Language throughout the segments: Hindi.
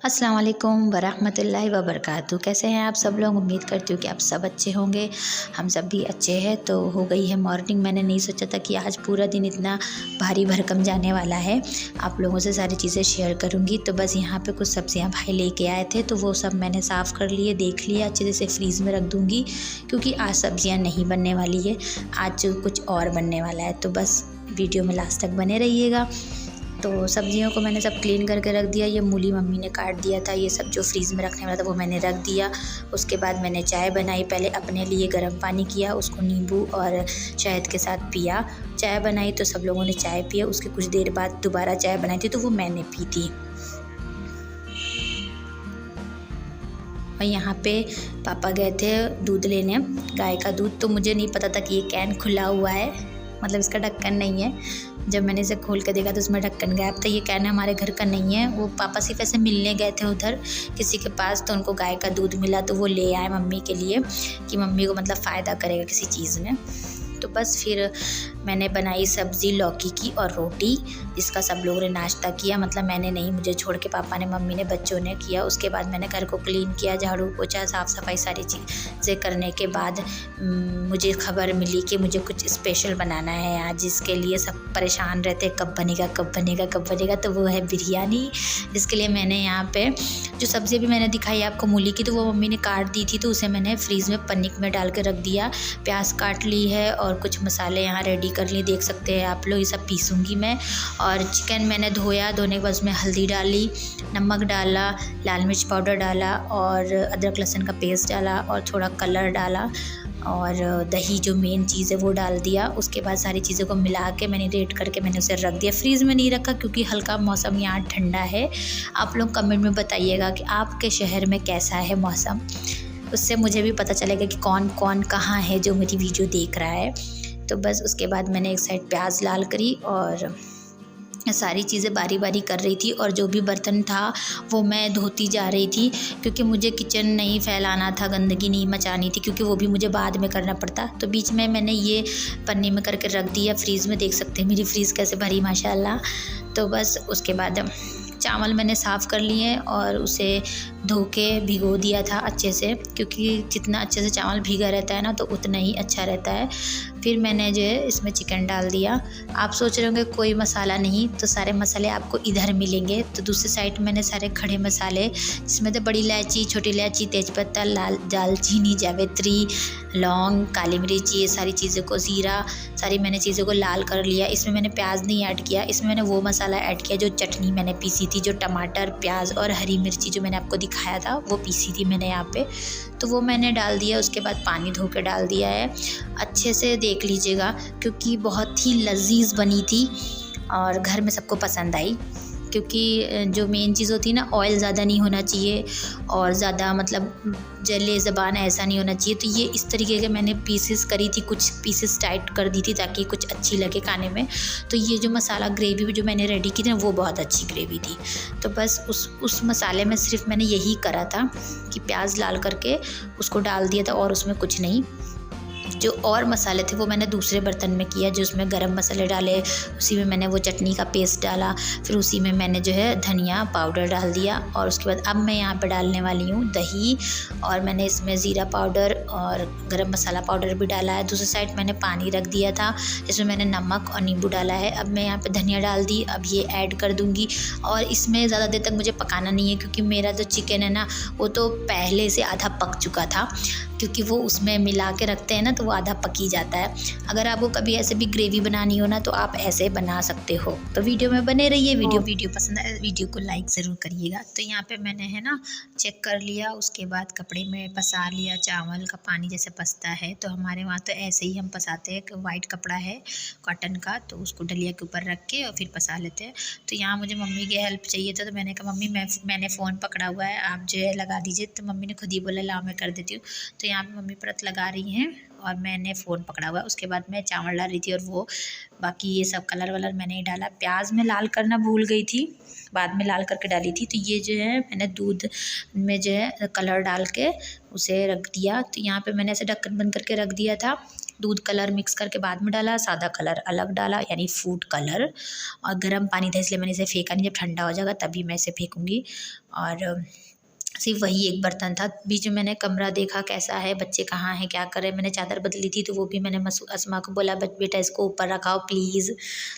अस्सलाम वालेकुम वरहमतुल्लाहि वबरकातुहू। कैसे हैं आप सब लोग? उम्मीद करती हूँ कि आप सब अच्छे होंगे। हम सब भी अच्छे हैं। तो हो गई है मॉर्निंग। मैंने नहीं सोचा था कि आज पूरा दिन इतना भारी भरकम जाने वाला है। आप लोगों से सारी चीज़ें शेयर करूँगी। तो बस यहाँ पे कुछ सब्जियाँ भाई लेके आए थे, तो वो सब मैंने साफ़ कर लिए, देख लिया, अच्छे से फ्रीज़ में रख दूँगी क्योंकि आज सब्जियाँ नहीं बनने वाली है, आज कुछ और बनने वाला है। तो बस वीडियो में लास्ट तक बने रहिएगा। तो सब्जियों को मैंने सब क्लीन करके रख दिया। ये मूली मम्मी ने काट दिया था, ये सब जो फ्रीज़ में रखने वाला था वो मैंने रख दिया। उसके बाद मैंने चाय बनाई, पहले अपने लिए गर्म पानी किया, उसको नींबू और शहद के साथ पिया। चाय बनाई तो सब लोगों ने चाय पिया। उसके कुछ देर बाद दोबारा चाय बनाई थी तो वो मैंने पी थी। और यहाँ पे पापा गए थे दूध लेने, गाय का दूध। तो मुझे नहीं पता था कि ये कैन खुला हुआ है, मतलब इसका ढक्कन नहीं है। जब मैंने इसे खोल के देखा तो उसमें ढक्कन गायब था। ये कैन हमारे घर का नहीं है। वो पापा सिर्फ ऐसे मिलने गए थे उधर किसी के पास, तो उनको गाय का दूध मिला तो वो ले आए मम्मी के लिए कि मम्मी को मतलब फ़ायदा करेगा किसी चीज़ में। तो बस फिर मैंने बनाई सब्ज़ी लौकी की और रोटी, जिसका सब लोगों ने नाश्ता किया। मतलब मैंने नहीं, मुझे छोड़ के पापा ने, मम्मी ने, बच्चों ने किया। उसके बाद मैंने घर को क्लीन किया, झाड़ू पोछा, साफ़ सफाई सारी चीज़ें करने के बाद मुझे खबर मिली कि मुझे कुछ स्पेशल बनाना है आज, जिसके लिए सब परेशान रहते कब बनेगा कब बनेगा कब बनेगा। तो वो है बिरयानी, जिसके लिए मैंने यहाँ पे जो सब्ज़ी भी मैंने दिखाई आपको मूली की, तो वो मम्मी ने काट दी थी, तो उसे मैंने फ्रीज़ में पन्नी में डाल के रख दिया। प्याज काट ली है और कुछ मसाले यहाँ रेडी कर लिए, देख सकते हैं आप लोग। ये सब पीसूँगी मैं। और चिकन मैंने धोया, धोने के बाद उसमें हल्दी डाली, नमक डाला, लाल मिर्च पाउडर डाला और अदरक लहसुन का पेस्ट डाला और थोड़ा कलर डाला और दही जो मेन चीज़ है वो डाल दिया। उसके बाद सारी चीज़ों को मिला के मैरिनेट करके मैंने उसे रख दिया। फ्रीज़ में नहीं रखा क्योंकि हल्का मौसम यहाँ ठंडा है। आप लोग कमेंट में बताइएगा कि आपके शहर में कैसा है मौसम, उससे मुझे भी पता चलेगा कि कौन कौन कहाँ है जो मेरी वीडियो देख रहा है। तो बस उसके बाद मैंने एक साइड प्याज लाल करी और सारी चीज़ें बारी बारी कर रही थी। और जो भी बर्तन था वो मैं धोती जा रही थी क्योंकि मुझे किचन नहीं फैलाना था, गंदगी नहीं मचानी थी, क्योंकि वो भी मुझे बाद में करना पड़ता। तो बीच में मैंने ये पन्नी में करके रख दिया फ्रीज़ में। देख सकते हैं मेरी फ्रीज़ कैसे भरी माशाल्लाह। तो बस उसके बाद चावल मैंने साफ़ कर लिए और उसे धो के भिगो दिया था अच्छे से, क्योंकि जितना अच्छे से चावल भीगा रहता है ना तो उतना ही अच्छा रहता है। फिर मैंने जो है इसमें चिकन डाल दिया। आप सोच रहे होंगे कोई मसाला नहीं, तो सारे मसाले आपको इधर मिलेंगे। तो दूसरी साइड मैंने सारे खड़े मसाले, जिसमें तो बड़ी इलायची, छोटी इलायची, तेज़पत्ता, लाल दालचीनी, जावित्री, लौंग, काली मिर्च, ये सारी चीज़ों को, ज़ीरा, सारी मैंने चीज़ों को लाल कर लिया। इसमें मैंने प्याज नहीं ऐड किया, इसमें मैंने वो मसाला ऐड किया जो चटनी मैंने पीसी थी, जो टमाटर, प्याज और हरी मिर्ची जो मैंने आपको दिखाया था वो पीसी थी मैंने यहाँ पे, तो वो मैंने डाल दिया। उसके बाद पानी धो के डाल दिया है। अच्छे से देख लीजिएगा क्योंकि बहुत ही लजीज बनी थी और घर में सबको पसंद आई। क्योंकि जो मेन चीज़ होती है ना, ऑयल ज़्यादा नहीं होना चाहिए और ज़्यादा मतलब जले ज़बान ऐसा नहीं होना चाहिए। तो ये इस तरीके के मैंने पीसेस करी थी, कुछ पीसेस टाइट कर दी थी ताकि कुछ अच्छी लगे खाने में। तो ये जो मसाला ग्रेवी जो मैंने रेडी की थी ना वो बहुत अच्छी ग्रेवी थी। तो बस उस मसाले में सिर्फ मैंने यही करा था कि प्याज लाल करके उसको डाल दिया था और उसमें कुछ नहीं। जो और मसाले थे वो मैंने दूसरे बर्तन में किया, जो उसमें गरम मसाले डाले, उसी में मैंने वो चटनी का पेस्ट डाला, फिर उसी में मैंने जो है धनिया पाउडर डाल दिया। और उसके बाद अब मैं यहाँ पे डालने वाली हूँ दही, और मैंने इसमें ज़ीरा पाउडर और गरम मसाला पाउडर भी डाला है। दूसरी साइड मैंने पानी रख दिया था जिसमें मैंने नमक और नींबू डाला है। अब मैं यहाँ पर धनिया डाल दी, अब ये ऐड कर दूँगी। और इसमें ज़्यादा देर तक मुझे पकाना नहीं है क्योंकि मेरा जो चिकन है ना वो तो पहले से आधा पक चुका था, क्योंकि वो उसमें मिला के रखते हैं ना तो वो आधा पकी जाता है। अगर आपको कभी ऐसे भी ग्रेवी बनानी हो ना तो आप ऐसे बना सकते हो। तो वीडियो में बने रहिए। वीडियो पसंद आए वीडियो को लाइक ज़रूर करिएगा। तो यहाँ पे मैंने है ना चेक कर लिया, उसके बाद कपड़े में पसा लिया। चावल का पानी जैसे पसता है तो हमारे वहाँ तो ऐसे ही हम पसाते हैं कि वाइट कपड़ा है कॉटन का, तो उसको डलिया के ऊपर रख के और फिर पसा लेते हैं। तो यहाँ मुझे मम्मी की हेल्प चाहिए था, तो मैंने कहा मम्मी मैंने फ़ोन पकड़ा हुआ है, आप जो है लगा दीजिए। तो मम्मी ने खुद ही बोला ला मैं कर देती हूँ। तो यहाँ पे मम्मी परत लगा रही हैं और मैंने फ़ोन पकड़ा हुआ है। उसके बाद मैं चावल डाल रही थी और वो बाकी ये सब कलर वलर मैंने ही डाला। प्याज में लाल करना भूल गई थी, बाद में लाल करके डाली थी। तो ये जो है मैंने दूध में जो है कलर डाल के उसे रख दिया। तो यहाँ पे मैंने ऐसे ढक्कन बंद करके रख दिया था। दूध कलर मिक्स करके बाद में डाला, सादा कलर अलग डाला यानी फूड कलर, और गर्म पानी था इसलिए मैंने इसे फेंका नहीं। जब ठंडा हो जाएगा तभी मैं इसे फेंकूँगी। और सिर्फ वही एक बर्तन था। बीच में मैंने कमरा देखा कैसा है, बच्चे कहाँ हैं, क्या कर रहे हैं। मैंने चादर बदली थी तो वो भी मैंने अस्मा को बोला बेटा इसको ऊपर रखाओ प्लीज़,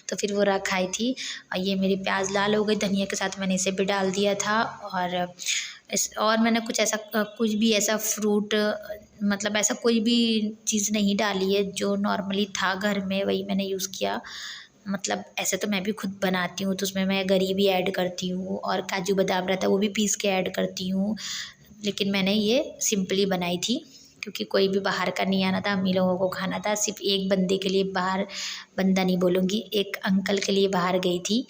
तो फिर वो रखाई थी। और ये मेरी प्याज लाल हो गई, धनिया के साथ मैंने इसे भी डाल दिया था। और मैंने कुछ ऐसा कुछ भी ऐसा फ्रूट मतलब ऐसा कोई भी चीज़ नहीं डाली है, जो नॉर्मली था घर में वही मैंने यूज़ किया। मतलब ऐसे तो मैं भी खुद बनाती हूँ, तो उसमें मैं गरी भी ऐड करती हूँ और काजू बादाम रहता है वो भी पीस के ऐड करती हूँ। लेकिन मैंने ये सिंपली बनाई थी क्योंकि कोई भी बाहर का नहीं आना था, हम ही लोगों को खाना था। सिर्फ एक बंदे के लिए बाहर, बंदा नहीं बोलूँगी, एक अंकल के लिए बाहर गई थी।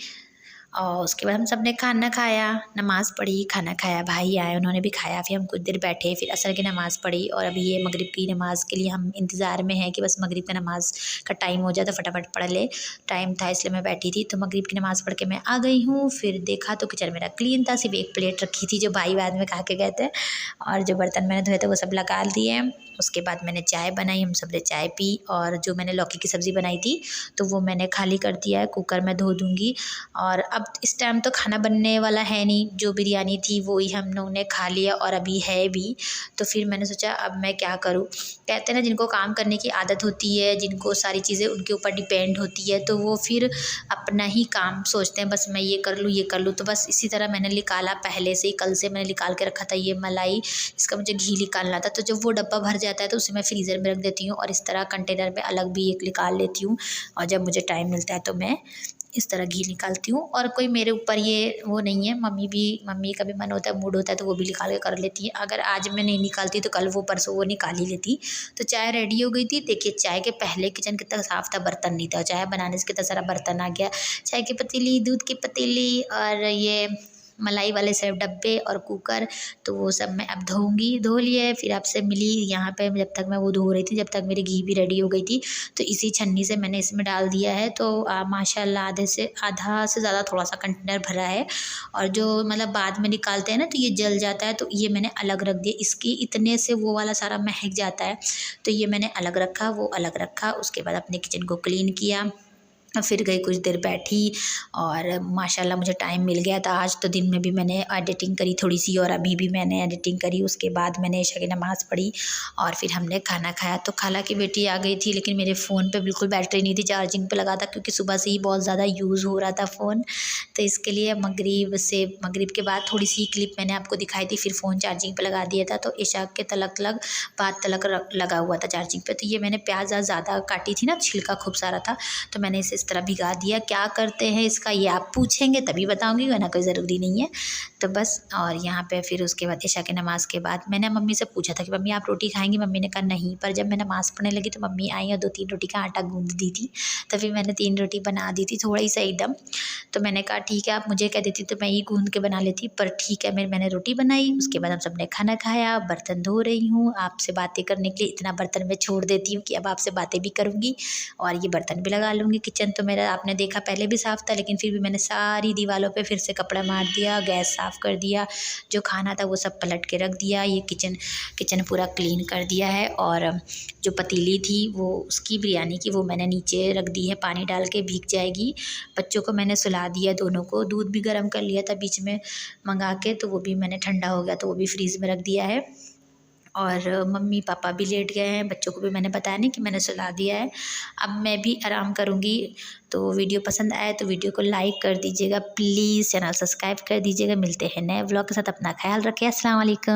और उसके बाद हम सब ने खाना खाया, नमाज़ पढ़ी, खाना खाया, भाई आए उन्होंने भी खाया। फिर हम कुछ देर बैठे, फिर असर की नमाज़ पढ़ी और अभी ये मगरिब की नमाज़ के लिए हम इंतज़ार में हैं कि बस मगरिब की नमाज़ का टाइम हो जाए तो फटाफट पढ़ ले। टाइम था इसलिए मैं बैठी थी। तो मगरिब की नमाज़ पढ़ के मैं आ गई हूँ। फिर देखा तो किचन मेरा क्लीन था, सिर्फ एक प्लेट रखी थी जो भाई बाद में खा के गए थे, और जो बर्तन मैंने धोए थे वो सब लगा दिए। उसके बाद मैंने चाय बनाई, हम सब ने चाय पी। और जो मैंने लौकी की सब्ज़ी बनाई थी तो वो मैंने खाली कर दिया है, कुकर में धो दूँगी। और अब इस टाइम तो खाना बनने वाला है नहीं, जो बिरयानी थी वो ही हम लोगों ने खा लिया और अभी है भी। तो फिर मैंने सोचा अब मैं क्या करूँ। कहते हैं ना जिनको काम करने की आदत होती है, जिनको सारी चीज़ें उनके ऊपर डिपेंड होती है, तो वो फिर अपना ही काम सोचते हैं, बस मैं ये कर लूँ ये कर लूँ। तो बस इसी तरह मैंने निकाला पहले से ही, कल से मैंने निकाल के रखा था ये मलाई, इसका मुझे घी निकालना था। तो जब वो डब्बा भर जाता है तो उसे मैं फ्रीज़र में रख देती हूँ और इस तरह कंटेनर में अलग भी एक निकाल लेती हूँ। और जब मुझे टाइम मिलता है तो मैं इस तरह घी निकालती हूँ। और कोई मेरे ऊपर ये वो नहीं है, मम्मी का भी मन होता है, मूड होता है तो वो भी निकाल के कर लेती है। अगर आज मैं नहीं निकालती तो कल वो परसों वो निकाल ही लेती। तो चाय रेडी हो गई थी। देखिए चाय के पहले किचन कितना साफ़ था, बर्तन नहीं था। चाय बनाने से कितना सारा बर्तन आ गया, चाय की पतीली, दूध की पतीली और ये मलाई वाले सब डब्बे और कुकर। तो वो सब मैं अब धोऊँगी, धो लिए फिर आपसे मिली यहाँ पे। जब तक मैं वो धो रही थी जब तक मेरी घी भी रेडी हो गई थी। तो इसी छन्नी से मैंने इसमें डाल दिया है। तो माशाल्लाह आधा से ज़्यादा थोड़ा सा कंटेनर भरा है। और जो मतलब बाद में निकालते हैं ना तो ये जल जाता है, तो ये मैंने अलग रख दिया। इसकी इतने से वो वाला सारा महक जाता है, तो ये मैंने अलग रखा, वो अलग रखा। उसके बाद अपने किचन को क्लीन किया, फिर गई कुछ देर बैठी और माशाल्लाह मुझे टाइम मिल गया था। आज तो दिन में भी मैंने एडिटिंग करी थोड़ी सी और अभी भी मैंने एडिटिंग करी। उसके बाद मैंने ईशा की नमाज़ पढ़ी और फिर हमने खाना खाया। तो खाला की बेटी आ गई थी, लेकिन मेरे फ़ोन पे बिल्कुल बैटरी नहीं थी, चार्जिंग पे लगा था क्योंकि सुबह से ही बहुत ज़्यादा यूज़ हो रहा था फ़ोन। तो इसके लिए मगरिब के बाद थोड़ी सी क्लिप मैंने आपको दिखाई थी, फिर फ़ोन चार्जिंग पर लगा दिया था। तो ईशा के तलक लगा हुआ था चार्जिंग पर। तो ये मैंने प्याज ज़्यादा काटी थी ना, छिलका खूब सारा था, तो मैंने इसे तरह भिगा दिया। क्या करते हैं इसका ये आप पूछेंगे तभी बताऊंगी, वरना कोई ज़रूरी नहीं है। तो बस और यहाँ पे फिर उसके बाद ईशा की नमाज़ के बाद मैंने मम्मी से पूछा था कि मम्मी आप रोटी खाएंगी, मम्मी ने कहा नहीं। पर जब मैं नमाज़ पढ़ने लगी तो मम्मी आई और 2-3 रोटी का आटा गूँध दी थी। तो फिर मैंने 3 रोटी बना दी थी, थोड़ा ही सा एकदम। तो मैंने कहा ठीक है आप मुझे कह देती तो मैं ही गूँध के बना लेती, पर ठीक है मैंने रोटी बनाई। उसके बाद हम सब ने खाना खाया, बर्तन धो रही हूँ। आपसे बातें करने के लिए इतना बर्तन मैं छोड़ देती हूँ कि अब आपसे बातें भी करूँगी और ये बर्तन भी लगा लूँगी। किचन तो मेरा आपने देखा पहले भी साफ़ था, लेकिन फिर भी मैंने सारी दीवारों पे फिर से कपड़ा मार दिया, गैस साफ़ कर दिया, जो खाना था वो सब पलट के रख दिया। ये किचन पूरा क्लीन कर दिया है। और जो पतीली थी वो उसकी बिरयानी की वो मैंने नीचे रख दी है, पानी डाल के भीग जाएगी। बच्चों को मैंने सुला दिया, दोनों को दूध भी गर्म कर लिया था बीच में मंगा के, तो वो भी मैंने ठंडा हो गया तो वो भी फ्रीज़ में रख दिया है। और मम्मी पापा भी लेट गए हैं, बच्चों को भी मैंने बताया नहीं कि मैंने सुला दिया है। अब मैं भी आराम करूँगी। तो वीडियो पसंद आए तो वीडियो को लाइक कर दीजिएगा प्लीज़, चैनल सब्सक्राइब कर दीजिएगा। मिलते हैं नए व्लॉग के साथ, अपना ख्याल रखें। अस्सलाम वालेकुम।